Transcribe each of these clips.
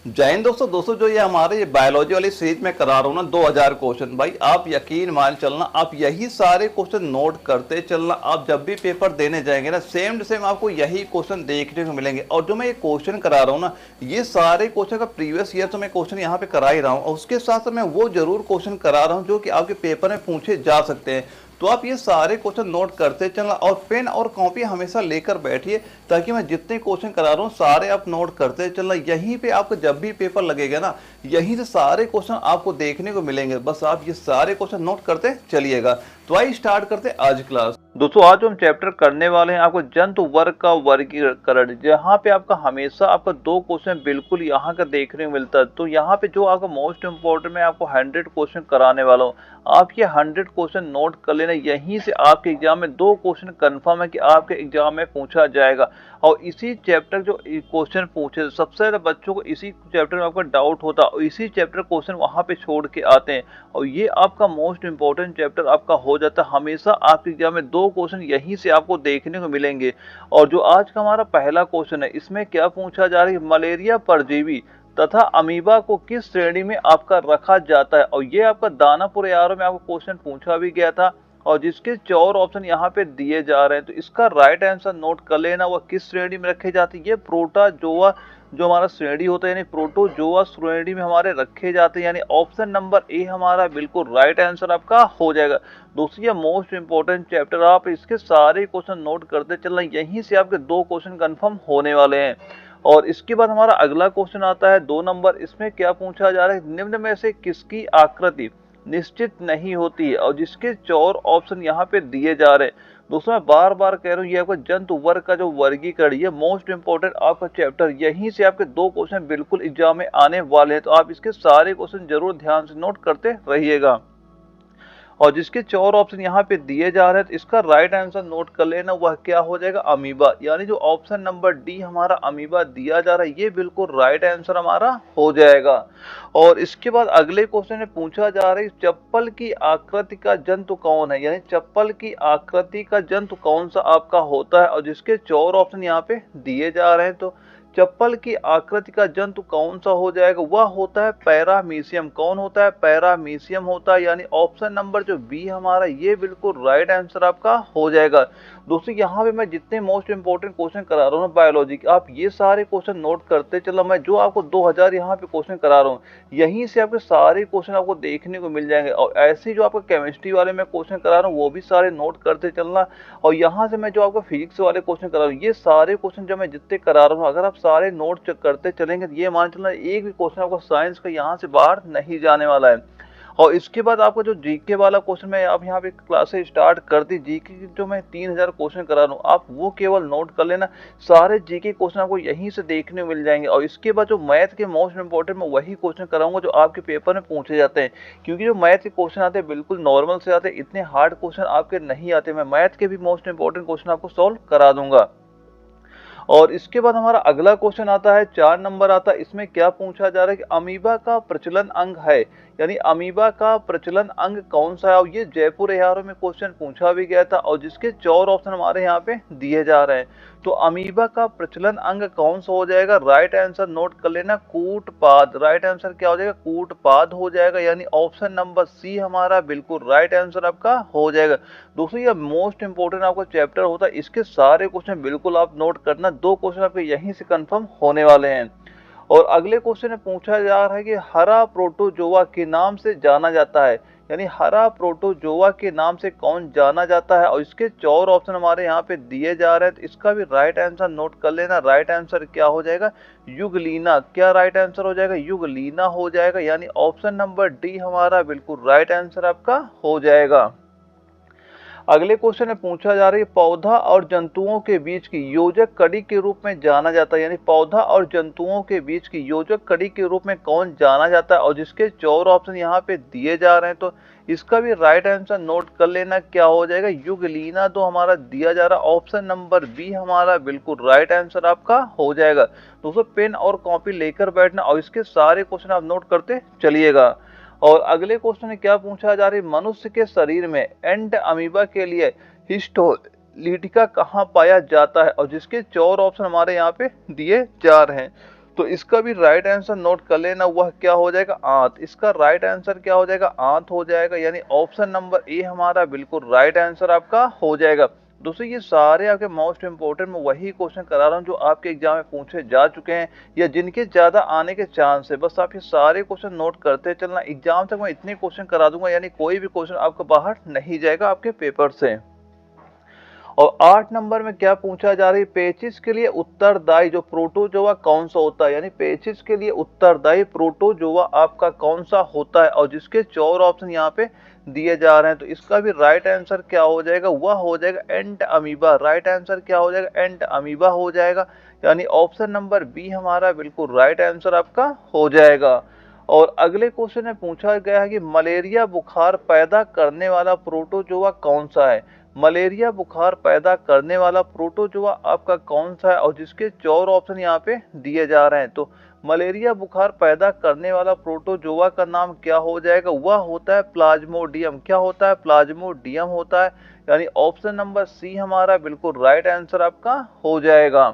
जय हिंद दोस्तों जो ये हमारे ये बायोलॉजी वाली सीरीज में करा रहा हूँ ना 2000 क्वेश्चन। भाई आप यकीन मान चलना, आप यही सारे क्वेश्चन नोट करते चलना। आप जब भी पेपर देने जाएंगे ना सेम टू सेम आपको यही क्वेश्चन देखने को मिलेंगे। और जो मैं ये क्वेश्चन करा रहा हूँ ना, ये सारे क्वेश्चन का प्रीवियस ईयर तो मैं क्वेश्चन यहाँ पे करा ही रहा हूँ, और उसके साथ साथ मैं वो जरूर क्वेश्चन करा रहा हूँ जो कि आपके पेपर में पूछे जा सकते हैं। तो आप ये सारे क्वेश्चन नोट करते चलना, और पेन और कॉपी हमेशा लेकर बैठिए, ताकि मैं जितने क्वेश्चन करा रहा हूँ सारे आप नोट करते चलना। यहीं पे आपको जब भी पेपर लगेगा ना, यहीं से सारे क्वेश्चन आपको देखने को मिलेंगे। बस आप ये सारे क्वेश्चन नोट करते चलिएगा। तो आइए स्टार्ट करते आज क्लास। दोस्तों आज हम चैप्टर करने वाले हैं आपको जंतु वर्ग का वर्गीकरण, जहाँ पे आपका हमेशा आपका दो क्वेश्चन बिल्कुल यहाँ का देखने को मिलता है। तो यहाँ पे जो आपका मोस्ट इंपोर्टेंट, मैं आपको 100 क्वेश्चन कराने वाला हूँ। आप ये 100 क्वेश्चन नोट कर लेना, यहीं से आपके एग्जाम में दो क्वेश्चन कंफर्म है कि आपके एग्जाम में पूछा जाएगा। और इसी चैप्टर जो क्वेश्चन पूछे, सबसे ज्यादा बच्चों को इसी चैप्टर में आपका डाउट होता है, और इसी चैप्टर क्वेश्चन वहां पे छोड़ के आते हैं, और ये आपका मोस्ट इंपॉर्टेंट चैप्टर आपका हो जाता है। हमेशा आपके एग्जाम में दो क्वेश्चन यहीं से आपको देखने को मिलेंगे। और जो आज का हमारा पहला क्वेश्चन है, इसमें क्या पूछा जा रहा है, मलेरिया परजीवी तथा अमीबा को किस श्रेणी में आपका रखा जाता है। और ये आपका दानापुर यारों में आपको क्वेश्चन पूछा भी गया था, और जिसके 4 ऑप्शन यहाँ पे दिए जा रहे हैं। तो इसका राइट आंसर नोट कर लेना, वह किस श्रेणी में रखे जाते हैं। ये प्रोटोजोआ जो हमारा श्रेणी होता है, यानी प्रोटोजोआ श्रेणी में हमारे रखे जाते हैं, यानी ऑप्शन नंबर ए हमारा बिल्कुल राइट आंसर आपका हो जाएगा। दोस्तों ये मोस्ट इंपोर्टेंट चैप्टर, आप इसके सारे क्वेश्चन नोट करते चलना, यहीं से आपके दो क्वेश्चन कंफर्म होने वाले हैं। और इसके बाद हमारा अगला क्वेश्चन आता है 2 नंबर। इसमें क्या पूछा जा रहा है, निम्न में से किसकी आकृति निश्चित नहीं होती है, और जिसके 4 ऑप्शन यहाँ पे दिए जा रहे हैं। दोस्तों मैं बार बार कह रहा हूँ, ये आपका जंतु वर्ग का जो वर्गीकरण, ये मोस्ट इंपोर्टेंट आपका चैप्टर, यहीं से आपके दो क्वेश्चन बिल्कुल एग्जाम में आने वाले हैं। तो आप इसके सारे क्वेश्चन जरूर ध्यान से नोट करते रहिएगा। और जिसके 4 ऑप्शन यहाँ पे दिए जा रहे हैं, तो इसका राइट आंसर नोट कर लेना, वह क्या हो जाएगा, अमीबा। यानी जो ऑप्शन नंबर डी हमारा अमीबा दिया जा रहा है, ये बिल्कुल राइट आंसर हमारा हो जाएगा। और इसके बाद अगले क्वेश्चन में पूछा जा रहा है, चप्पल की आकृति का जंतु कौन है, यानी चप्पल की आकृति का जंतु कौन सा आपका होता है। और जिसके 4 ऑप्शन यहाँ पे दिए जा रहे हैं, तो चप्पल की आकृति का जंतु कौन सा हो जाएगा, वह होता है पैरामीशियम। कौन होता है, पैरामीशियम होता है, यानी ऑप्शन नंबर जो बी हमारा, ये बिल्कुल राइट आंसर आपका हो जाएगा। दोस्तों यहाँ पे मैं जितने मोस्ट इंपोर्टेंट क्वेश्चन करा रहा हूँ ना बायोलॉजी के, आप ये सारे क्वेश्चन नोट करते चलो। मैं जो आपको 2000 यहाँ पे क्वेश्चन करा रहा हूँ, यहीं से आपके सारे क्वेश्चन आपको देखने को मिल जाएंगे। और ऐसे जो आपको केमिस्ट्री वाले मैं क्वेश्चन करा रहा हूँ, वो भी सारे नोट करते चलना। और यहाँ से मैं जो आपको फिजिक्स वाले क्वेश्चन करा रहा हूँ, ये सारे क्वेश्चन जो मैं जितने करा रहा हूँ, अगर आप सारे नोट करते चलेंगे, तो ये मान चलना एक भी क्वेश्चन आपको साइंस का यहाँ से बाहर नहीं जाने वाला है। और इसके बाद आपका जो जीके वाला क्वेश्चन, मैं आप यहाँ पे क्लासेस स्टार्ट कर दी, जीके की जो मैं 3000 क्वेश्चन करा रहा हूँ, आप वो केवल नोट कर लेना। सारे जीके क्वेश्चन आपको यहीं से देखने मिल जाएंगे। और इसके बाद जो मैथ के मोस्ट इंपोर्टेंट, मैं वही क्वेश्चन कराऊंगा जो आपके पेपर में पूछे जाते हैं। क्योंकि जो मैथ के क्वेश्चन आते हैं बिल्कुल नॉर्मल से आते हैं, इतने हार्ड क्वेश्चन आपके नहीं आते। मैं मैथ के भी मोस्ट इंपोर्टेंट क्वेश्चन आपको सॉल्व करा दूंगा। और इसके बाद हमारा अगला क्वेश्चन आता है 4 नंबर आता है। इसमें क्या पूछा जा रहा है कि अमीबा का प्रचलन अंग है, यानी अमीबा का प्रचलन अंग कौन सा है। और ये जयपुर एआरओ में क्वेश्चन पूछा भी गया था, और जिसके 4 ऑप्शन हमारे यहाँ पे दिए जा रहे हैं। तो अमीबा का प्रचलन अंग कौन सा हो जाएगा, राइट आंसर नोट कर लेना, कूटपाद। राइट आंसर क्या हो जाएगा, कूटपाद हो जाएगा, यानी ऑप्शन नंबर सी हमारा बिल्कुल राइट आंसर आपका हो जाएगा। दोस्तों ये मोस्ट इंपोर्टेंट आपका चैप्टर होता है, इसके सारे क्वेश्चन बिल्कुल आप नोट करना, दो क्वेश्चन आपके यहीं से कंफर्म होने वाले हैं। और अगले क्वेश्चन में पूछा जा रहा है कि हरा प्रोटोजोआ के नाम से जाना जाता है, यानी हरा प्रोटोजोआ के नाम से कौन जाना जाता है। और इसके 4 ऑप्शन हमारे यहाँ पे दिए जा रहे हैं, तो इसका भी राइट आंसर नोट कर लेना। राइट आंसर क्या हो जाएगा, युगलीना। क्या राइट आंसर हो जाएगा, युगलीना हो जाएगा, यानी ऑप्शन नंबर डी हमारा बिल्कुल राइट आंसर आपका हो जाएगा। अगले क्वेश्चन में पूछा जा रहा है, पौधा और जंतुओं के बीच की योजक कड़ी के रूप में जाना जाता है, यानी पौधा और जंतुओं के बीच की योजक कड़ी के रूप में कौन जाना जाता है। और जिसके 4 ऑप्शन यहाँ पे दिए जा रहे हैं, तो इसका भी राइट आंसर नोट कर लेना, क्या हो जाएगा, युगलीना। तो हमारा दिया जा रहा ऑप्शन नंबर बी हमारा बिल्कुल राइट आंसर आपका हो जाएगा। दोस्तों पेन और कॉपी लेकर बैठना, और इसके सारे क्वेश्चन आप नोट करते चलिएगा। और अगले क्वेश्चन में क्या पूछा जा रहा है, मनुष्य के शरीर में एंड अमीबा के लिए हिस्टोलिटिका कहाँ पाया जाता है। और जिसके 4 ऑप्शन हमारे यहाँ पे दिए जा रहे हैं। तो इसका भी राइट आंसर नोट कर लेना, वह क्या हो जाएगा, आंत। इसका राइट आंसर क्या हो जाएगा, आंत हो जाएगा, यानी ऑप्शन नंबर ए हमारा बिल्कुल राइट आंसर आपका हो जाएगा। दोस्तों ये सारे आपके मोस्ट इंपोर्टेंट, मैं वही क्वेश्चन करा रहा हूँ जो आपके एग्जाम में पूछे जा चुके हैं या जिनके ज्यादा आने के चांस है। बस आप ये सारे क्वेश्चन नोट करते चलना, एग्जाम तक मैं इतने क्वेश्चन करा दूंगा, यानी कोई भी क्वेश्चन आपका बाहर नहीं जाएगा आपके पेपर से। और 8 नंबर में क्या पूछा जा रही है, पेचिश के लिए उत्तरदायी जो प्रोटोजोआ कौन सा होता है, यानी पेचिश के लिए उत्तरदायी प्रोटोजोआ आपका कौन सा होता है, और जिसके 4 ऑप्शन यहाँ पे दिए जा रहे हैं। तो इसका भी राइट आंसर क्या हो जाएगा, वह हो जाएगा एंट अमीबा। राइट आंसर क्या हो जाएगा, एंट अमीबा हो जाएगा, यानी ऑप्शन नंबर बी हमारा बिल्कुल राइट आंसर आपका हो जाएगा। और अगले क्वेश्चन में पूछा गया है कि मलेरिया बुखार पैदा करने वाला प्रोटोजोआ कौन सा है। मलेरिया बुखार पैदा करने वाला प्रोटोजोआ आपका कौन सा है, और जिसके 4 ऑप्शन यहाँ पे दिए जा रहे हैं। तो मलेरिया बुखार पैदा करने वाला प्रोटोजोआ का नाम क्या हो जाएगा, वह होता है प्लाज्मोडियम। क्या होता है, प्लाज्मोडियम होता है, यानी ऑप्शन नंबर सी हमारा बिल्कुल राइट आंसर आपका हो जाएगा।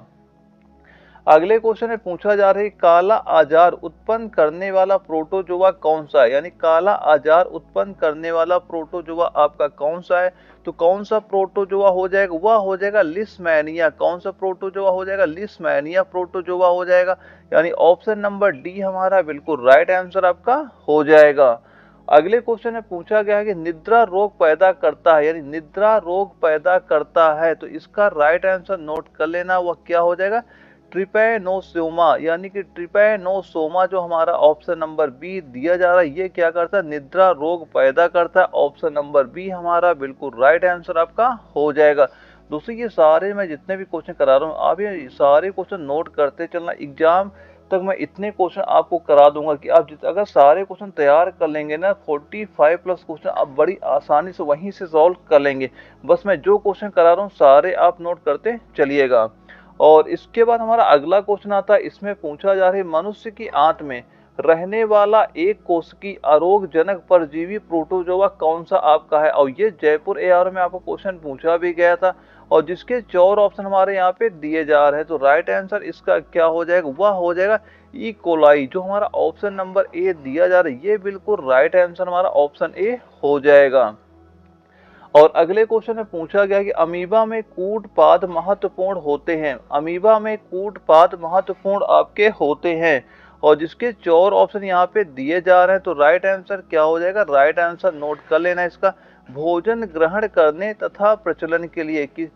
अगले क्वेश्चन में पूछा जा रहा है काला आजार उत्पन्न करने वाला प्रोटोजोआ कौन सा है, यानी काला आजार उत्पन्न करने वाला प्रोटोजोआ आपका कौन सा है। तो कौन सा प्रोटोजोआ हो जाएगा, वह हो जाएगा लिस्मैनिया। कौन सा प्रोटोजोआ हो जाएगा, लिस्मैनिया प्रोटोजोआ हो जाएगा, यानी ऑप्शन नंबर डी हमारा बिल्कुल राइट आंसर आपका हो जाएगा। अगले क्वेश्चन में पूछा गया है कि निद्रा रोग पैदा करता है, यानी निद्रा रोग पैदा करता है। तो इसका राइट आंसर नोट कर लेना, वह क्या हो जाएगा, ट्रिपैनोसोमा, यानी कि ट्रिपैनोसोमा जो हमारा ऑप्शन नंबर बी दिया जा रहा है, ये क्या करता है, निद्रा रोग पैदा करता है। ऑप्शन नंबर बी हमारा बिल्कुल राइट आंसर आपका हो जाएगा। दोस्तों ये सारे मैं जितने भी क्वेश्चन करा रहा हूँ, आप ये सारे क्वेश्चन नोट करते चलना, एग्जाम तक मैं इतने क्वेश्चन आपको करा दूंगा कि आप अगर सारे क्वेश्चन तैयार कर लेंगे ना, 45 प्लस क्वेश्चन आप बड़ी आसानी से वहीं से सॉल्व कर लेंगे। बस मैं जो क्वेश्चन करा रहा हूँ सारे आप नोट करते चलिएगा। और इसके बाद हमारा अगला क्वेश्चन आता है, इसमें पूछा जा रहा है मनुष्य की आंत में रहने वाला एक कोशिकी अरोगजनक परजीवी प्रोटोजोआ कौन सा आपका है। और ये जयपुर एआर में आपको क्वेश्चन पूछा भी गया था, और जिसके 4 ऑप्शन हमारे यहाँ पे दिए जा रहे हैं। तो राइट आंसर इसका क्या हो जाएगा, वह हो जाएगा ई कोलाई, जो हमारा ऑप्शन नंबर ए दिया जा रहा है, ये बिल्कुल राइट आंसर हमारा ऑप्शन ए हो जाएगा। और अगले क्वेश्चन में पूछा गया कि अमीबा में कूटपाद महत्वपूर्ण होते हैं। अमीबा में कूटपाद महत्वपूर्ण आपके होते हैं, और जिसके 4 ऑप्शन यहाँ पे दिए जा रहे हैं। तो राइट आंसर क्या हो जाएगा, राइट आंसर नोट कर लेना इसका, भोजन ग्रहण करने तथा प्रचलन के लिए। कि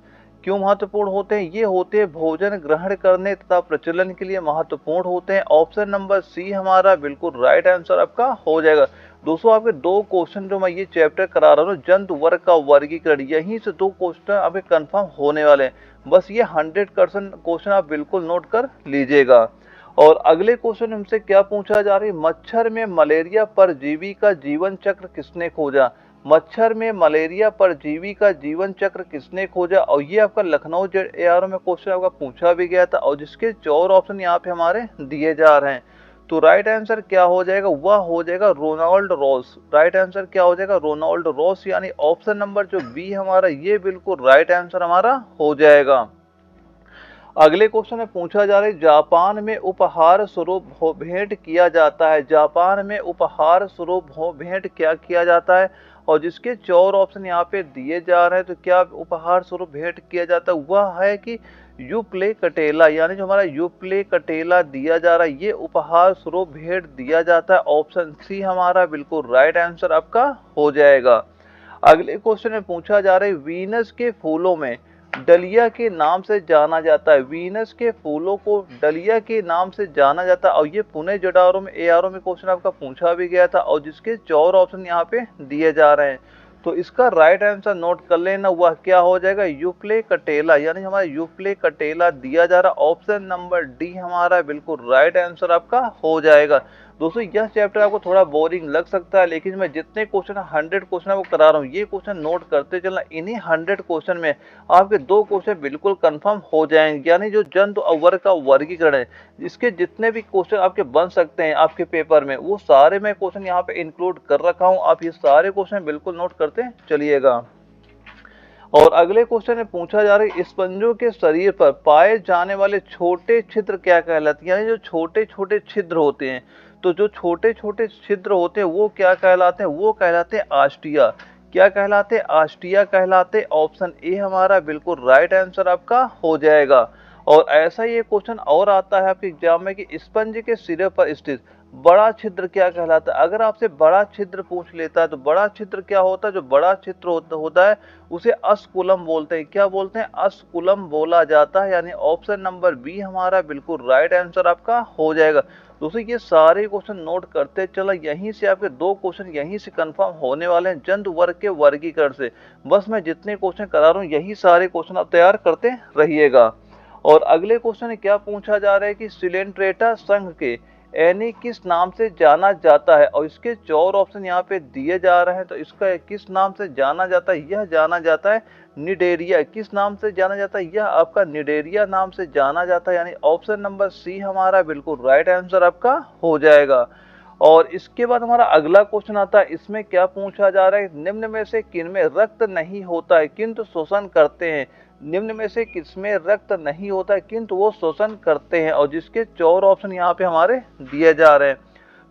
क्यों महत्वपूर्ण होते हैं, ये होते हैं भोजन ग्रहण करने तथा प्रचलन के लिए महत्वपूर्ण होते हैं। ऑप्शन नंबर सी हमारा बिल्कुल राइट आंसर आपका हो जाएगा। दोस्तों आपके 2 क्वेश्चन जो मैं ये चैप्टर करा रहा हूँ, जंतु वर्ग का वर्गीकरण, यहीं से 2 क्वेश्चन आपके कंफर्म होने वाले हैं। बस ये 100% क्वेश्चन आप बिल्कुल नोट कर लीजिएगा। और अगले क्वेश्चन हमसे क्या पूछा जा रहा है, मच्छर में मलेरिया परजीवी का जीवन चक्र किसने खोजा। मच्छर में मलेरिया परजीवी का जीवन चक्र किसने खोजा, और ये आपका लखनऊ जेईई में क्वेश्चन आपका पूछा भी गया था, और जिसके 4 ऑप्शन यहाँ पे हमारे दिए जा रहे हैं। तो राइट आंसर क्या हो जाएगा, वह हो जाएगा रोनाल्ड रॉस। राइट आंसर क्या हो जाएगा, रोनाल्ड रॉस, यानी ऑप्शन नंबर जो बी हमारा, ये बिल्कुल राइट आंसर हमारा हो जाएगा। अगले क्वेश्चन में पूछा जा रहा है जापान में उपहार स्वरूप भेंट किया जाता है। जापान में उपहार स्वरूप भेंट क्या किया जाता है, और जिसके 4 ऑप्शन यहाँ पे दिए जा रहे हैं। तो क्या उपहार स्वरूप भेंट किया जाता है, वह है कि यूप्ले कटेला, यानी जो हमारा यूप्ले कटेला दिया जा रहा है, ये उपहार स्वरूप भेंट दिया जाता है। ऑप्शन सी हमारा बिल्कुल राइट आंसर आपका हो जाएगा। अगले क्वेश्चन में पूछा जा रहा है वीनस के फूलों में डलिया के नाम से जाना जाता है। वीनस के फूलों को डलिया के नाम से जाना जाता है, और ये पुणे जेईई में एआरओ में क्वेश्चन आपका पूछा भी गया था, और जिसके 4 ऑप्शन यहाँ पे दिए जा रहे हैं। तो इसका राइट आंसर नोट कर लेना, वह क्या हो जाएगा, यूप्ले कटेला, यानी हमारा यूप्ले कटेला दिया जा रहा। ऑप्शन नंबर डी हमारा बिल्कुल राइट आंसर आपका हो जाएगा। दोस्तों यह चैप्टर आपको थोड़ा बोरिंग लग सकता है, लेकिन मैं जितने क्वेश्चन 100 क्वेश्चन आपको करा रहा हूँ, ये क्वेश्चन नोट करते चलना। इन्हीं 100 क्वेश्चन में आपके 2 क्वेश्चन बिल्कुल कंफर्म हो जाएंगे, यानी जो जंतु और वर्ग का वर्गीकरण है, इसके जितने भी क्वेश्चन आपके बन सकते हैं आपके पेपर में, वो सारे मैं क्वेश्चन यहाँ पे इंक्लूड कर रखा हूँ। आप ये सारे क्वेश्चन बिल्कुल नोट करते चलिएगा। और अगले क्वेश्चन में पूछा जा रहा है स्पंजों के शरीर पर पाए जाने वाले छोटे छिद्र क्या कहलाते हैं, यानी जो छोटे छोटे छिद्र होते हैं, तो जो छोटे छोटे छिद्र होते हैं वो क्या कहलाते हैं, वो कहलाते हैं आस्टिया। क्या कहलाते हैं, आस्टिया कहलाते। ऑप्शन ए हमारा बिल्कुल राइट आंसर आपका हो जाएगा। और ऐसा ही एक क्वेश्चन और आता है आपके एग्जाम में कि स्पंज के सिरे पर स्थित बड़ा छिद्र क्या कहलाता है। अगर आपसे बड़ा छिद्र पूछ लेता है तो बड़ा छिद्र क्या होता है, जो बड़ा छिद्र होता है उसे अस्कुलम बोलते हैं। क्या बोलते हैं, अस्कुलम बोला जाता है। यानी ऑप्शन नंबर बी हमारा बिल्कुल राइट आंसर आपका हो जाएगा। दोस्तों ये सारे क्वेश्चन नोट करते चला, यहीं से आपके 2 क्वेश्चन यहीं से कंफर्म होने वाले हैं जंतु वर्ग के वर्गीकरण से। बस मैं जितने क्वेश्चन करा रहा हूँ यही सारे क्वेश्चन आप तैयार करते रहिएगा। और अगले क्वेश्चन में क्या पूछा जा रहा है कि सिलेंट्रेटा संघ के एनी किस नाम से जाना जाता है। और इसके 4 ऑप्शन यहाँ पे दिए जा रहे हैं। तो इसका किस नाम से जाना जाता है, यह जाना जाता है निडेरिया। किस नाम से जाना जाता है, यह आपका निडेरिया नाम से जाना जाता है। यानी ऑप्शन नंबर सी हमारा बिल्कुल राइट आंसर आपका हो जाएगा। और इसके बाद हमारा अगला क्वेश्चन आता है, इसमें क्या पूछा जा रहा है, निम्न में से किनमें रक्त नहीं होता है किंतु शोषण करते हैं। निम्न में से किसमें रक्त नहीं होता है किंतु वो शोषण करते हैं। और जिसके 4 ऑप्शन यहाँ पे हमारे दिए जा रहे हैं।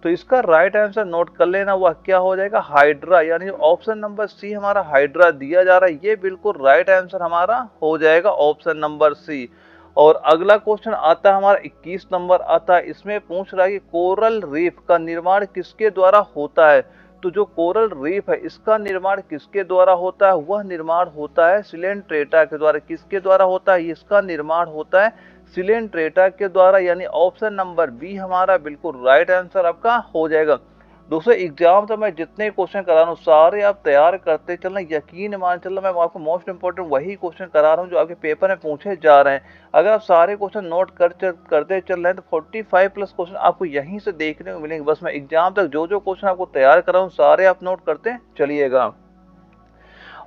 तो इसका राइट आंसर नोट कर लेना, वह क्या हो जाएगा, हाइड्रा। यानी ऑप्शन नंबर सी हमारा हाइड्रा दिया जा रहा है, ये बिल्कुल राइट आंसर हमारा हो जाएगा ऑप्शन नंबर सी। और अगला क्वेश्चन आता है हमारा 21 नंबर आता है। इसमें पूछ रहा है कि कोरल रीफ का निर्माण किसके द्वारा होता है। तो जो कोरल रीफ है इसका निर्माण किसके द्वारा होता है, वह निर्माण होता है सिलेंट्रेटा के द्वारा। किसके द्वारा होता है, इसका निर्माण होता है सिलेंट्रेटा के द्वारा। यानी ऑप्शन नंबर बी हमारा बिल्कुल राइट आंसर आपका हो जाएगा। दोस्तों एग्जाम तो मैं जितने क्वेश्चन करा रहा हूँ सारे आप तैयार करते चलना, यकीन मान चलना मैं आपको मोस्ट इंपोर्टेंट वही क्वेश्चन करा रहा हूँ जो आपके पेपर में पूछे जा रहे हैं। अगर आप सारे क्वेश्चन नोट करते चल रहे हैं तो 45 प्लस क्वेश्चन आपको यहीं से देखने को मिलेंगे। बस मैं एग्जाम तक जो जो क्वेश्चन आपको तैयार करा हूँ सारे आप नोट करते चलिएगा।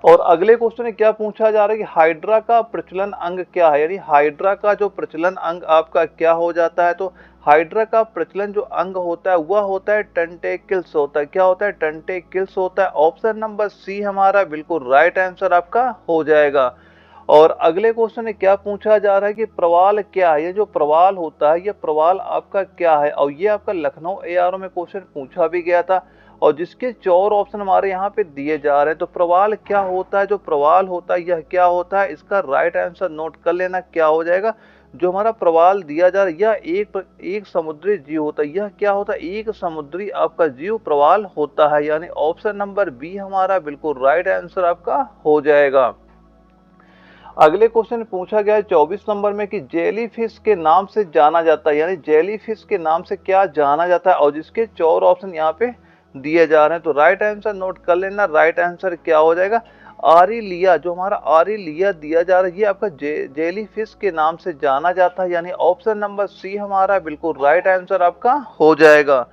और अगले क्वेश्चन में क्या पूछा जा रहा है कि हाइड्रा का प्रचलन अंग क्या है। यानी हाइड्रा का जो प्रचलन अंग आपका क्या हो जाता है। तो हाइड्रा का प्रचलन जो अंग होता है वह होता है टेंटेकल्स होता है। क्या होता है, टेंटेकल्स होता है। ऑप्शन नंबर सी हमारा बिल्कुल राइट आंसर आपका हो जाएगा। और अगले क्वेश्चन में क्या पूछा जा रहा है कि प्रवाल क्या है। ये जो प्रवाल होता है ये प्रवाल आपका क्या है। और ये आपका लखनऊ एआरओ में क्वेश्चन पूछा भी गया था। और जिसके 4 ऑप्शन हमारे यहाँ पे दिए जा रहे हैं। तो प्रवाल क्या होता है, जो प्रवाल होता है यह क्या होता है, इसका राइट आंसर नोट कर लेना क्या हो जाएगा। जो हमारा प्रवाल दिया जा रहा है यह एक समुद्री जीव होता है। यह क्या होता है, एक समुद्री आपका जीव प्रवाल होता है। यानी ऑप्शन नंबर बी हमारा बिल्कुल राइट आंसर आपका हो जाएगा। अगले क्वेश्चन पूछा गया है 24 नंबर में कि जेलीफिश के नाम से जाना जाता है। यानी जेलीफिश के नाम से क्या जाना जाता है। और जिसके 4 ऑप्शन यहाँ पे दिए जा रहे हैं। तो राइट आंसर नोट कर लेना, राइट आंसर क्या हो जाएगा, आरिलिया। जो हमारा आरिलिया दिया जा रहा है ये आपका जेलीफिश के नाम से जाना जाता है। यानी ऑप्शन नंबर सी हमारा बिल्कुल राइट आंसर आपका हो जाएगा।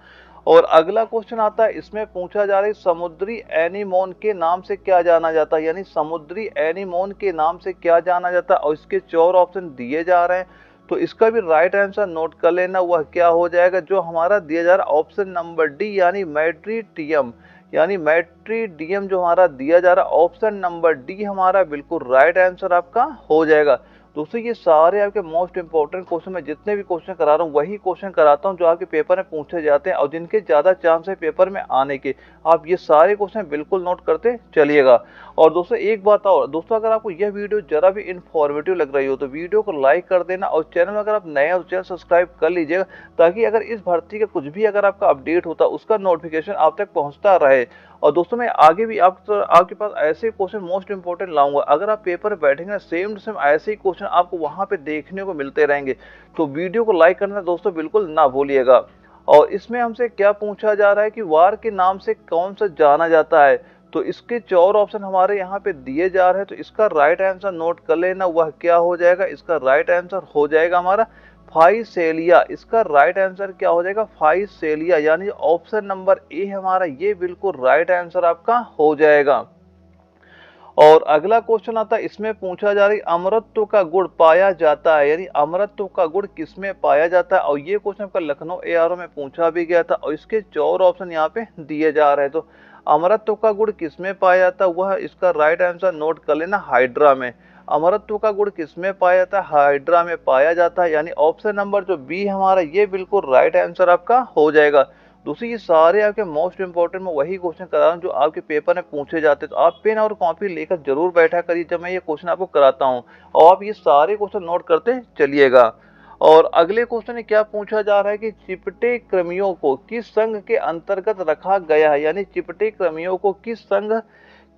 और अगला क्वेश्चन आता है, इसमें पूछा जा रहा है समुद्री एनीमोन के नाम से क्या जाना जाता है। यानी समुद्री एनीमोन के नाम से क्या जाना जाता है। और इसके 4 ऑप्शन दिए जा रहे हैं। तो इसका भी राइट आंसर नोट कर लेना, वह क्या हो जाएगा, जो हमारा दिया जा रहा है ऑप्शन नंबर डी यानी मैट्रीडियम। यानी मैट्रीडियम जो हमारा दिया जा रहा है ऑप्शन नंबर डी हमारा बिल्कुल राइट आंसर आपका हो जाएगा। दोस्तों ये सारे आपके मोस्ट इंपॉर्टेंट क्वेश्चन, मैं जितने भी क्वेश्चन करा रहा हूँ वही क्वेश्चन कराता हूँ जो आपके पेपर में पूछे जाते हैं और जिनके ज्यादा चांस है पेपर में आने के। आप ये सारे क्वेश्चन बिल्कुल नोट करते चलिएगा। और दोस्तों एक बात और, दोस्तों अगर आपको यह वीडियो जरा भी इन्फॉर्मेटिव लग रही हो तो वीडियो को लाइक कर देना। और चैनल में अगर आप नए हो तो चैनल सब्सक्राइब कर लीजिएगा, ताकि अगर इस भर्ती का कुछ भी अगर आपका अपडेट होता है उसका नोटिफिकेशन आप तक पहुंचता रहे। और दोस्तों मैं आगे भी आपके पास ऐसे क्वेश्चन मोस्ट इंपोर्टेंट लाऊंगा। अगर आप पेपर में बैठेंगे सेम टू सेम ऐसे ही क्वेश्चन आपको वहां पे देखने को मिलते रहेंगे। तो वीडियो को लाइक करना दोस्तों बिल्कुल ना भूलिएगा। और इसमें हमसे क्या पूछा जा रहा है कि वार के नाम से कौन सा जाना जाता है। तो इसके 4 ऑप्शन हमारे यहाँ पे दिए जा रहे हैं। तो इसका राइट आंसर नोट कर लेना, वह क्या हो जाएगा, इसका राइट आंसर हो जाएगा हमारा फाइसेलिया। इसका राइट आंसर क्या हो जाएगा, फाइसेलिया। यानी ऑप्शन नंबर ए हमारा ये बिल्कुल राइट आंसर आपका हो जाएगा। और अगला क्वेश्चन आता है, इसमें पूछा जा रहा है अमरत्व का गुण पाया जाता है। यानी अमरत्व का गुण किसमें पाया जाता है। और ये क्वेश्चन आपका लखनऊ एआरओ में पूछा भी गया था। और इसके 4 ऑप्शन यहाँ पे दिए जा रहे हैं। तो अमरत्व का गुण किसमें पाया जाता है, वह इसका राइट आंसर नोट कर लेना, हाइड्रा में। अमरत्व का गुण किसमें पाया जाता है, हाइड्रा में पाया जाता है, यानी ऑप्शन नंबर जो बी हमारा ये बिल्कुल राइट आंसर आपका हो जाएगा। दूसरी ये सारे आपके मोस्ट इंपॉर्टेंट मैं वही क्वेश्चन करा रहा हूँ जो आपके पेपर में पूछे जाते हैं, तो आप पेन और कॉपी लेकर जरूर बैठा करिए जब मैं ये क्वेश्चन आपको कराता हूँ, और आप ये सारे क्वेश्चन नोट करते चलिएगा। और अगले क्वेश्चन में क्या पूछा जा रहा है कि चिपटे कृमियों को किस संघ के अंतर्गत रखा गया है, यानी चिपटे कृमियों को किस संघ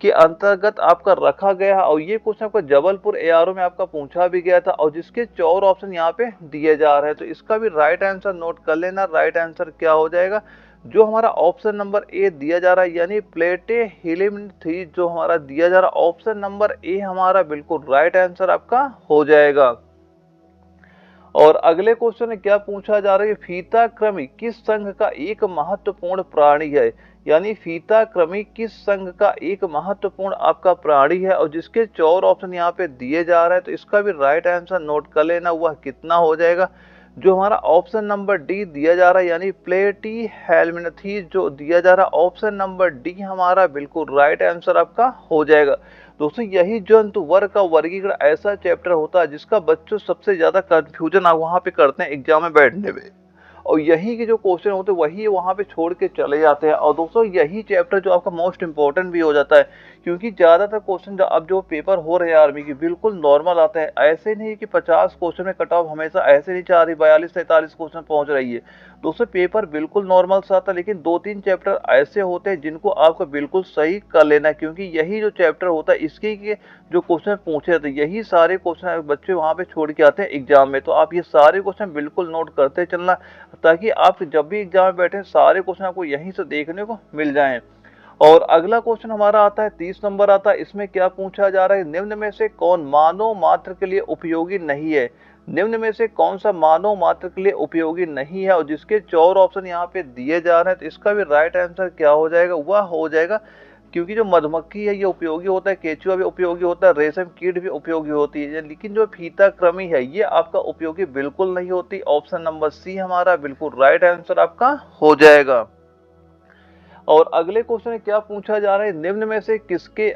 के अंतर्गत आपका रखा गया है। और ये क्वेश्चन आपका जबलपुर एआरओ में आपका पूछा भी गया था, और जिसके 4 ऑप्शन यहाँ पे दिए जा रहे हैं, तो इसका भी राइट आंसर नोट कर लेना। राइट आंसर क्या हो जाएगा, जो हमारा ऑप्शन नंबर ए दिया जा रहा है, यानी प्लेटे हेलिमिन्थीज जो हमारा दिया जा रहा है, ऑप्शन नंबर ए हमारा बिल्कुल राइट आंसर आपका हो जाएगा। और अगले क्वेश्चन में क्या पूछा जा रहा है, फीता कृमि किस संघ का एक महत्वपूर्ण प्राणी है, यानी फीता कृमि किस संघ का एक महत्वपूर्ण आपका प्राणी है, और जिसके 4 ऑप्शन यहाँ पे दिए जा रहे हैं, तो इसका भी राइट आंसर नोट कर लेना, वह कितना हो जाएगा, जो हमारा ऑप्शन नंबर डी दिया जा रहा है, यानी प्लेटी हेलमिनथीज जो दिया जा रहा है, ऑप्शन नंबर डी हमारा बिल्कुल राइट आंसर आपका हो जाएगा। दोस्तों यही जंतु वर्ग का वर्गीकरण ऐसा चैप्टर होता है जिसका बच्चों सबसे ज्यादा कंफ्यूजन आप वहां पे करते हैं एग्जाम में बैठने में, और यही के जो क्वेश्चन होते हैं वही वहां पे छोड़ के चले जाते हैं। और दोस्तों यही चैप्टर जो आपका मोस्ट इंपॉर्टेंट भी हो जाता है, क्योंकि ज्यादातर क्वेश्चन अब जो पेपर हो रहे हैं आर्मी की बिल्कुल नॉर्मल आते हैं। ऐसे नहीं कि 50 क्वेश्चन में कट ऑफ हमेशा ऐसे नहीं चाह रही 42-43 क्वेश्चन पहुंच रही है। दोस्तों पेपर बिल्कुल नॉर्मल सा आता है, लेकिन 2-3 चैप्टर ऐसे होते हैं जिनको आपको बिल्कुल सही कर लेना है, क्योंकि यही जो चैप्टर होता है इसके के जो क्वेश्चन पूछे जाते हैं यही सारे क्वेश्चन बच्चे वहां पे छोड़ के आते हैं एग्जाम में। तो आप ये सारे क्वेश्चन बिल्कुल नोट करते चलना, ताकि आप जब भी एग्जाम में बैठे सारे क्वेश्चन आपको यहीं से देखने को मिल जाएं। और अगला क्वेश्चन हमारा आता है 30 नंबर आता है, इसमें क्या पूछा जा रहा है, निम्न में से कौन मानव मात्र के लिए उपयोगी नहीं है, निम्न में से कौन सा मानव मात्र के लिए उपयोगी नहीं है, और जिसके 4 ऑप्शन यहाँ पे दिए जा रहे हैं, तो इसका भी राइट आंसर क्या हो जाएगा, वह हो जाएगा, क्योंकि जो मधुमक्खी है ये उपयोगी होता है, केचुआ भी उपयोगी होता है, रेशम कीट भी उपयोगी होती है, लेकिन जो फीता कृमि है ये आपका उपयोगी बिल्कुल नहीं होती। ऑप्शन नंबर सी हमारा बिल्कुल राइट आंसर आपका हो जाएगा। और अगले क्वेश्चन में क्या पूछा जा रहा है, निम्न में से किसके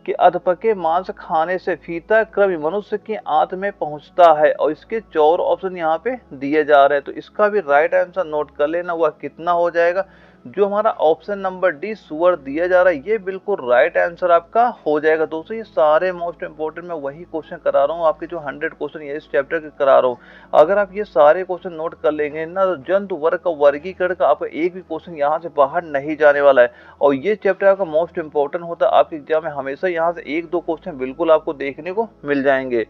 के अधपके मांस खाने से फीता कृमि मनुष्य की आंत में पहुंचता है, और इसके 4 ऑप्शन यहाँ पे दिए जा रहे हैं, तो इसका भी राइट आंसर नोट कर लेना, वह कितना हो जाएगा, जो हमारा ऑप्शन नंबर डी सुअर दिया जा रहा है ये बिल्कुल राइट आंसर आपका हो जाएगा। दोस्तों ये सारे मोस्ट इंपोर्टेंट मैं वही क्वेश्चन करा रहा हूँ आपके, जो 100 क्वेश्चन ये इस चैप्टर के करा रहा हूँ। अगर आप ये सारे क्वेश्चन नोट कर लेंगे ना, तो जंतु वर्ग का वर्गीकरण का आपका एक भी क्वेश्चन यहाँ से बाहर नहीं जाने वाला है, और ये चैप्टर आपका मोस्ट इंपॉर्टेंट होता है आपके एग्जाम में, हमेशा यहाँ से 1-2 क्वेश्चन बिल्कुल आपको देखने को मिल जाएंगे।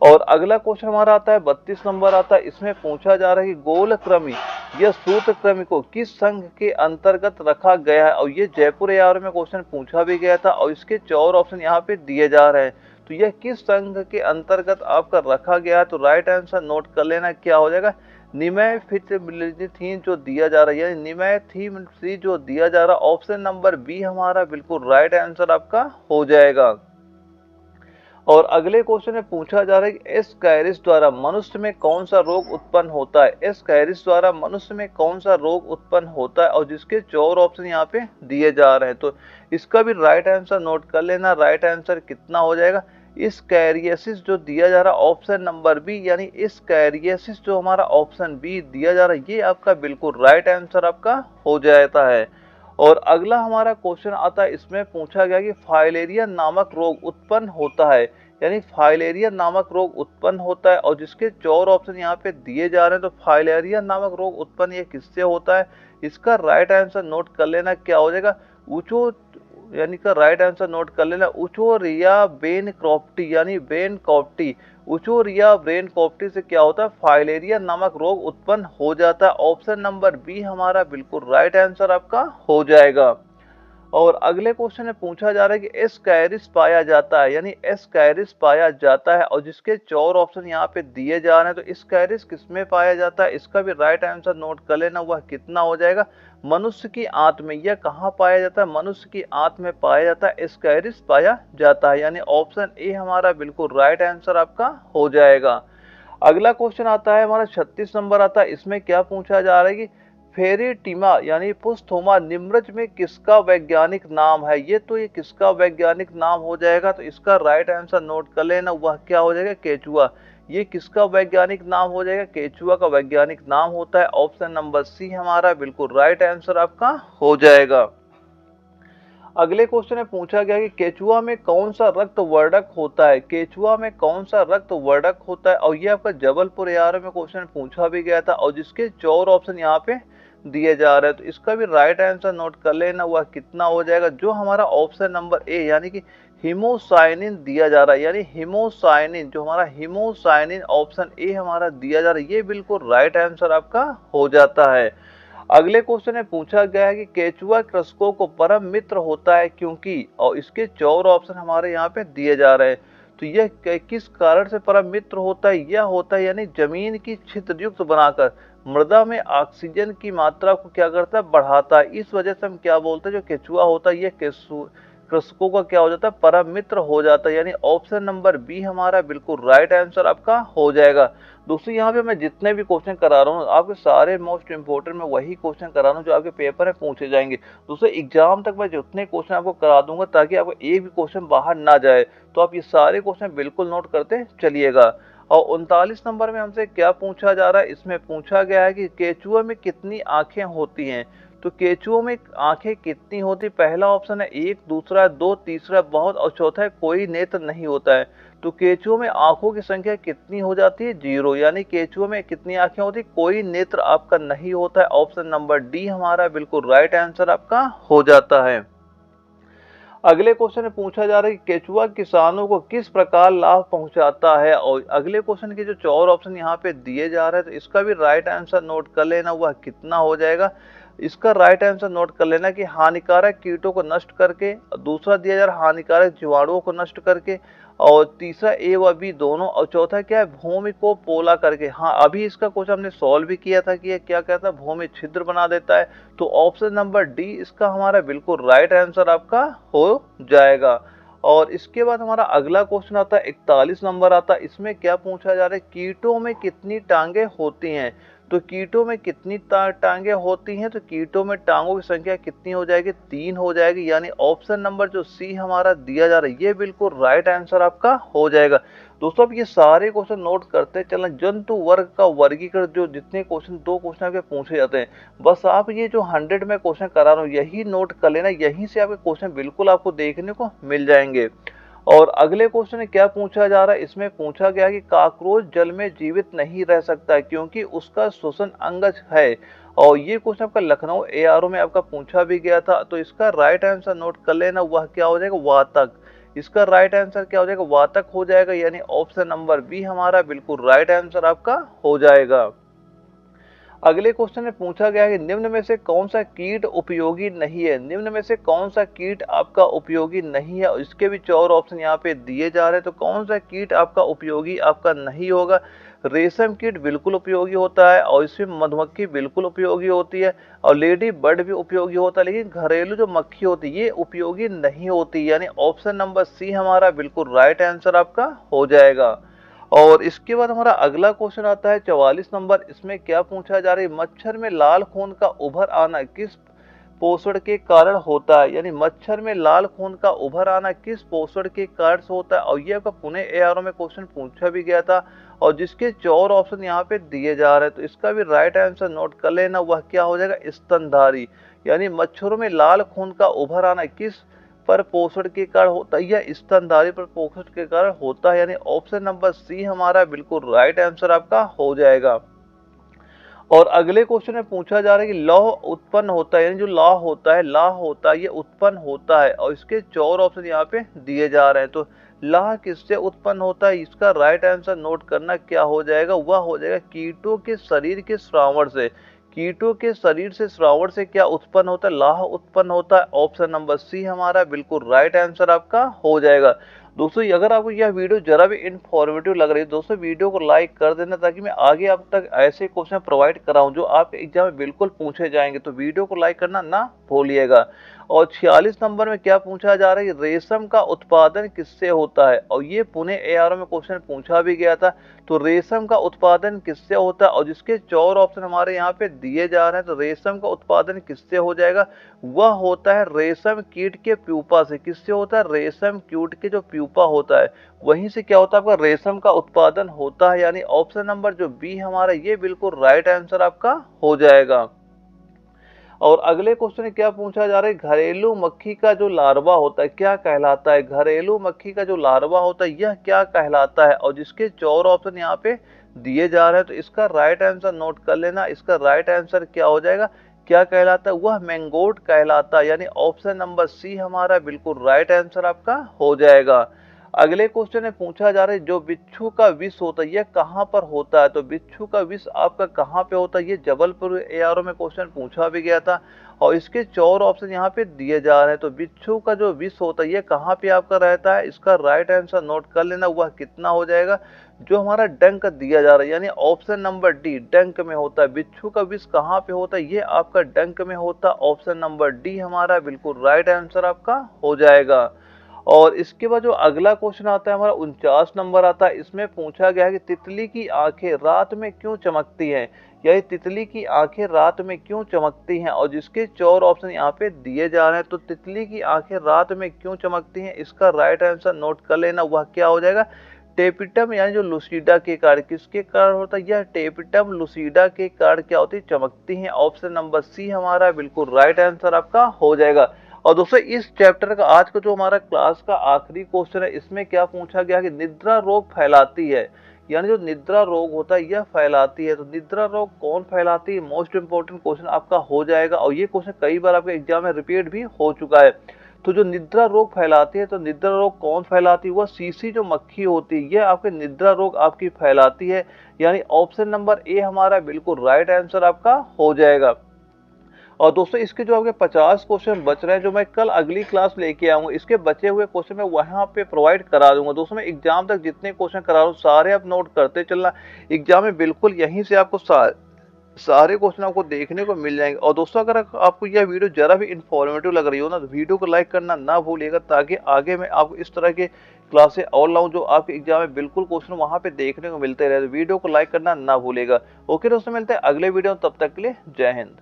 और अगला क्वेश्चन हमारा आता है 32 नंबर आता है, इसमें पूछा जा रहा है कि गोल कृमि या सूत्र कृमि को किस संघ के अंतर्गत रखा गया है, और ये जयपुर एआरओ में क्वेश्चन पूछा भी गया था, और इसके 4 ऑप्शन यहाँ पे दिए जा रहे हैं, तो यह किस संघ के अंतर्गत आपका रखा गया है, तो राइट आंसर नोट कर लेना, क्या हो जाएगा, निमैथीन जो दिया जा रहा है, यानी निमैथीन जो दिया जा रहा है, ऑप्शन नंबर बी हमारा बिल्कुल राइट आंसर आपका हो जाएगा। और अगले क्वेश्चन में पूछा जा रहा है कि एस्कैरिस द्वारा मनुष्य में कौन सा रोग उत्पन्न होता है, एस्कैरिस द्वारा मनुष्य में कौन सा रोग उत्पन्न होता है, और जिसके 4 ऑप्शन यहाँ पे दिए जा रहे हैं, तो इसका भी राइट आंसर नोट कर लेना। राइट आंसर कितना हो जाएगा, स्कैरियसिस जो दिया जा रहा है ऑप्शन नंबर बी, यानी स्कैरियसिस जो हमारा ऑप्शन बी दिया जा रहा है ये आपका बिल्कुल राइट आंसर आपका हो जाता है। और अगला हमारा क्वेश्चन आता है, इसमें पूछा गया कि फाइलेरिया नामक रोग उत्पन्न होता है, यानी फाइलेरिया नामक रोग उत्पन्न होता है, और जिसके 4 ऑप्शन यहाँ पे दिए जा रहे हैं, तो फाइलेरिया नामक रोग उत्पन्न ये किससे होता है, इसका राइट आंसर नोट कर लेना, क्या हो जाएगा, ऊचो यानी का राइट आंसर नोट कर लेना, उचोरिया बेन क्रॉप्टी, यानी बेन कॉप्टी, उचोरिया ब्रेन कॉप्टी से क्या होता है, फाइलेरिया नामक रोग उत्पन्न हो जाता है। ऑप्शन नंबर बी हमारा बिल्कुल राइट आंसर आपका हो जाएगा। और अगले क्वेश्चन में पूछा जा रहा है कि एस्कैरिस पाया जाता है, यानी एस्कैरिस पाया जाता है, और जिसके 4 ऑप्शन यहाँ पे दिए जा रहे हैं, तो एस्कैरिस किसमें पाया जाता है, इसका भी राइट आंसर नोट कर लेना, वह कितना हो जाएगा, मनुष्य की आंत में। यह कहाँ पाया जाता है, मनुष्य की आंत में पाया जाता है, एस्कैरिस पाया जाता है, यानी ऑप्शन ए हमारा बिल्कुल राइट आंसर आपका हो जाएगा। अगला क्वेश्चन आता है हमारा 36 नंबर आता है, इसमें क्या पूछा जा रहा है कि फेरेटिमा यानी पुस्थोमा निम्रज में किसका वैज्ञानिक नाम है? ये किसका वैज्ञानिक नाम हो जाएगा? तो इसका राइट आंसर नोट कर लेना, वह क्या हो जाएगा? केचुआ। ये किसका वैज्ञानिक नाम हो जाएगा? केचुआ का वैज्ञानिक नाम होता है। ऑप्शन नंबर सी हमारा बिल्कुल राइट आंसर आपका हो जाएगा। अगले क्वेश्चन में पूछा गया कि केचुआ में कौन सा रक्त वर्णक होता है? केचुआ में कौन सा रक्त वर्णक होता है? और ये आपका जबलपुर एआरओ में क्वेश्चन पूछा भी गया था और जिसके 4 ऑप्शन यहाँ पे दिए जा रहे हैं। तो इसका भी राइट आंसर नोट कर लेना, वह कितना हो जाएगा? जो हमारा ऑप्शन नंबर ए यानी कि हीमोसाइनिन दिया जा रहा है, यानी हीमोसाइनिन, जो हमारा हीमोसाइनिन ऑप्शन ए हमारा दिया जा रहा है, ये बिल्कुल राइट आंसर आपका हो जाता है। अगले क्वेश्चन में पूछा गया है कि केचुआ कृषकों को परम मित्र होता है क्योंकि, और इसके 4 ऑप्शन हमारे यहाँ पे दिए जा रहे हैं। तो यह किस कारण से परम मित्र होता है? यह होता है यानी जमीन की छिद्रयुक्त बनाकर मृदा में ऑक्सीजन की मात्रा को क्या करता है? बढ़ाता है। इस वजह से हम क्या बोलते हैं, जो केचुआ होता है यह कृषकों का क्या हो जाता है? परम मित्र हो जाता है। यानी ऑप्शन नंबर बी हमारा बिल्कुल राइट आंसर आपका हो जाएगा। दोस्तों यहाँ पे मैं जितने भी क्वेश्चन करा रहा हूँ आपके सारे मोस्ट इंपोर्टेंट मैं वही क्वेश्चन करा रहा हूँ जो आपके पेपर में पूछे जाएंगे। दोस्तों एग्जाम तक मैं जितने क्वेश्चन आपको करा दूंगा ताकि आपको एक भी क्वेश्चन बाहर ना जाए, तो आप ये सारे क्वेश्चन बिल्कुल नोट करते चलिएगा। और 39 नंबर में हमसे क्या पूछा जा रहा है? इसमें पूछा गया है कि केचुआ में कितनी आंखें होती हैं? तो केचुओं में आंखें कितनी होती? पहला ऑप्शन है 1, दूसरा 2, तीसरा बहुत और चौथा है कोई नेत्र नहीं होता है। तो केचुओं में आंखों की संख्या कितनी हो जाती है? 0। यानी केचुओं में कितनी आंखें होती? कोई नेत्र आपका नहीं होता है। ऑप्शन नंबर डी हमारा बिल्कुल राइट आंसर आपका हो जाता है। अगले क्वेश्चन में पूछा जा रहा है कि केचुआ किसानों को किस प्रकार लाभ पहुंचाता है? और अगले क्वेश्चन के जो 4 ऑप्शन यहाँ पे दिए जा रहे हैं तो इसका भी राइट आंसर नोट कर लेना, वह कितना हो जाएगा? इसका राइट आंसर नोट कर लेना कि हानिकारक कीटों को नष्ट करके, दूसरा दिया जा रहा है हानिकारक जीवाणुओं को नष्ट करके, और तीसरा ए व बी दोनों, और चौथा क्या है? भूमि को पोला करके। हाँ, अभी इसका क्वेश्चन हमने सॉल्व भी किया था कि ये क्या कहता है? भूमि छिद्र बना देता है। तो ऑप्शन नंबर डी इसका हमारा बिल्कुल राइट आंसर आपका हो जाएगा। और इसके बाद हमारा अगला क्वेश्चन आता है 41 नंबर आता है। इसमें क्या पूछा जा रहा है? कीटों में कितनी टांगे होती हैं? तो कीटों में कितनी टांगे होती हैं? तो कीटों में टांगों की संख्या कितनी हो जाएगी? 3 हो जाएगी। यानी ऑप्शन नंबर जो सी हमारा दिया जा रहा है ये बिल्कुल राइट आंसर आपका हो जाएगा। दोस्तों अब ये सारे क्वेश्चन नोट करते चलना। जंतु वर्ग का वर्गीकरण, जो जितने क्वेश्चन 2 क्वेश्चन आपके पूछे जाते हैं, बस आप ये जो 100 में क्वेश्चन करा रहा हूँ यही नोट कर लेना, यहीं से आपके क्वेश्चन बिल्कुल आपको देखने को मिल जाएंगे। और अगले क्वेश्चन में क्या पूछा जा रहा है? इसमें पूछा गया कि काकरोच जल में जीवित नहीं रह सकता है क्योंकि उसका श्वसन अंगज है। और ये क्वेश्चन आपका लखनऊ एआरओ में आपका पूछा भी गया था। तो इसका राइट आंसर नोट कर लेना, वह क्या हो जाएगा? वातक। इसका राइट आंसर क्या हो जाएगा? वातक हो जाएगा। यानी ऑप्शन नंबर बी हमारा बिल्कुल राइट आंसर आपका हो जाएगा। अगले क्वेश्चन में पूछा गया है कि निम्न में से कौन सा कीट उपयोगी नहीं है? निम्न में से कौन सा कीट आपका उपयोगी नहीं है? और इसके भी 4 ऑप्शन यहाँ पे दिए जा रहे हैं। तो कौन सा कीट आपका उपयोगी आपका नहीं होगा? रेशम कीट बिल्कुल उपयोगी होता है, और इसमें मधुमक्खी बिल्कुल उपयोगी होती है, और लेडी बर्ड भी उपयोगी होता है, लेकिन घरेलू जो मक्खी होती है ये उपयोगी नहीं होती। यानी ऑप्शन नंबर सी हमारा बिल्कुल राइट आंसर आपका हो जाएगा। और इसके बाद हमारा अगला क्वेश्चन आता है 44 नंबर। इसमें क्या पूछा जा रहा है? मच्छर में लाल खून का उभर आना किस पोषण के कारण होता है? यानी मच्छर में लाल खून का उभर आना किस पोषण के कारण से होता है? और ये आपका पुणे एआरओ में क्वेश्चन पूछा भी गया था, और जिसके 4 ऑप्शन यहाँ पे दिए जा रहे हैं। तो इसका भी राइट आंसर नोट कर लेना, वह क्या हो जाएगा? स्तनधारी। यानी मच्छरों में लाल खून का उभर आना किस पर पोषण के कारण होता है? या स्तनधारी पर पोषण के कारण होता है। यानी ऑप्शन नंबर सी हमारा बिल्कुल राइट आंसर आपका हो जाएगा। और अगले क्वेश्चन में पूछा जा रहा है कि लौह उत्पन्न होता है, यानी जो लौह होता है, लाह होता है, ये उत्पन्न होता है, और इसके 4 ऑप्शन यहाँ पे दिए जा रहे हैं। तो लाह किससे उत्पन्न होता है? इसका राइट आंसर नोट करना क्या हो जाएगा? वह हो जाएगा कीटों के शरीर के श्रावण से। कीटों के शरीर से श्रावण से क्या उत्पन्न होता है? लाह उत्पन्न होता है। ऑप्शन नंबर सी हमारा बिल्कुल राइट आंसर आपका हो जाएगा। दोस्तों अगर आपको यह वीडियो जरा भी इन्फॉर्मेटिव लग रही है दोस्तों, वीडियो को लाइक कर देना, ताकि मैं आगे आप तक ऐसे क्वेश्चन प्रोवाइड कराऊं जो आपके एग्जाम में बिल्कुल पूछे जाएंगे। तो वीडियो को लाइक करना ना भूलिएगा। और 46 नंबर में क्या पूछा जा रहा है, रेशम का उत्पादन किससे होता है, और ये पुणे एआरओ में क्वेश्चन पूछा भी गया था। तो रेशम का उत्पादन किससे होता है, और जिसके 4 ऑप्शन हमारे यहाँ पे दिए जा रहे हैं। तो रेशम का उत्पादन किससे हो जाएगा, वह होता है रेशम कीट के प्यूपा से। किससे होता है, रेशम कीट के जो प्यूपा होता है वहीं से क्या होता है, आपका रेशम का उत्पादन होता है। यानी ऑप्शन नंबर जो बी हमारा, ये बिल्कुल राइट आंसर आपका हो जाएगा। और अगले क्वेश्चन में क्या पूछा जा रहा है, घरेलू मक्खी का जो लार्वा होता है क्या कहलाता है, घरेलू मक्खी का जो लार्वा होता है यह क्या कहलाता है, और जिसके 4 ऑप्शन यहाँ पे दिए जा रहे हैं। तो इसका राइट आंसर नोट कर लेना, इसका राइट आंसर क्या हो जाएगा, क्या कहलाता है, वह मैंगोट कहलाता है। यानी ऑप्शन नंबर सी हमारा बिल्कुल राइट आंसर आपका हो जाएगा। अगले क्वेश्चन में पूछा जा रहा है, जो बिच्छू का विष होता है यह कहाँ पर होता है। तो बिच्छू का विष आपका कहाँ पे होता है, ये जबलपुर एआरओ में क्वेश्चन पूछा भी गया था, और इसके 4 ऑप्शन यहाँ पे दिए जा रहे हैं। तो बिच्छू का जो विष होता है ये कहाँ पे आपका रहता है, इसका राइट आंसर नोट कर लेना, वह कितना हो जाएगा, जो हमारा डंक दिया जा रहा है। यानी ऑप्शन नंबर डी डंक में होता है। बिच्छू का विष कहाँ पे होता है, ये आपका डंक में होता है। ऑप्शन नंबर डी हमारा बिल्कुल राइट आंसर आपका हो जाएगा। और इसके बाद जो अगला क्वेश्चन आता है हमारा 49 नंबर आता है, इसमें पूछा गया है कि तितली की आंखें रात में क्यों चमकती हैं। यही तितली की आंखें रात में क्यों चमकती हैं, और जिसके 4 ऑप्शन यहाँ पे दिए जा रहे हैं। तो तितली की आंखें रात में क्यों चमकती हैं, इसका राइट आंसर नोट कर लेना, वह क्या हो जाएगा, टेपिटम यानी जो लुसीडा के कारण। किसके कारण होता है, यह टेपिटम लुसीडा के कारण क्या होती है, चमकती हैं। ऑप्शन नंबर सी हमारा बिल्कुल राइट आंसर आपका हो जाएगा। और दोस्तों इस चैप्टर का आज का जो हमारा क्लास का आखिरी क्वेश्चन है, इसमें क्या पूछा गया कि निद्रा रोग फैलाती है, यानी जो निद्रा रोग होता है यह फैलाती है। तो निद्रा रोग कौन फैलाती है, मोस्ट इंपोर्टेंट क्वेश्चन आपका हो जाएगा, और ये क्वेश्चन कई बार आपके एग्जाम में रिपीट भी हो चुका है। तो जो निद्रा रोग फैलाती है, तो निद्रा रोग कौन फैलाती है, वह सीसी जो मक्खी होती है यह आपके निद्रा रोग आपकी फैलाती है। यानी ऑप्शन नंबर ए हमारा बिल्कुल राइट आंसर आपका हो जाएगा। और दोस्तों इसके जो आपके 50 क्वेश्चन बच रहे हैं, जो मैं कल अगली क्लास लेके आऊंगा, इसके बचे हुए क्वेश्चन मैं वहां पे प्रोवाइड करा दूंगा। दोस्तों मैं एग्जाम तक जितने क्वेश्चन करा रहा हूँ सारे आप नोट करते चलना, एग्जाम में बिल्कुल यहीं से आपको सारे क्वेश्चन आपको देखने को मिल जाएंगे। और दोस्तों अगर आपको यह वीडियो जरा भी इन्फॉर्मेटिव लग रही हो ना, तो वीडियो को लाइक करना ना भूलिएगा, ताकि आगे मैं आपको इस तरह के क्लासेस और लाऊं जो आपके एग्जाम में बिल्कुल क्वेश्चन वहां पे देखने को मिलते रहे। तो वीडियो को लाइक करना ना भूलिएगा। ओके दोस्तों, मिलते हैं अगले वीडियो में, तब तक के लिए जय हिंद।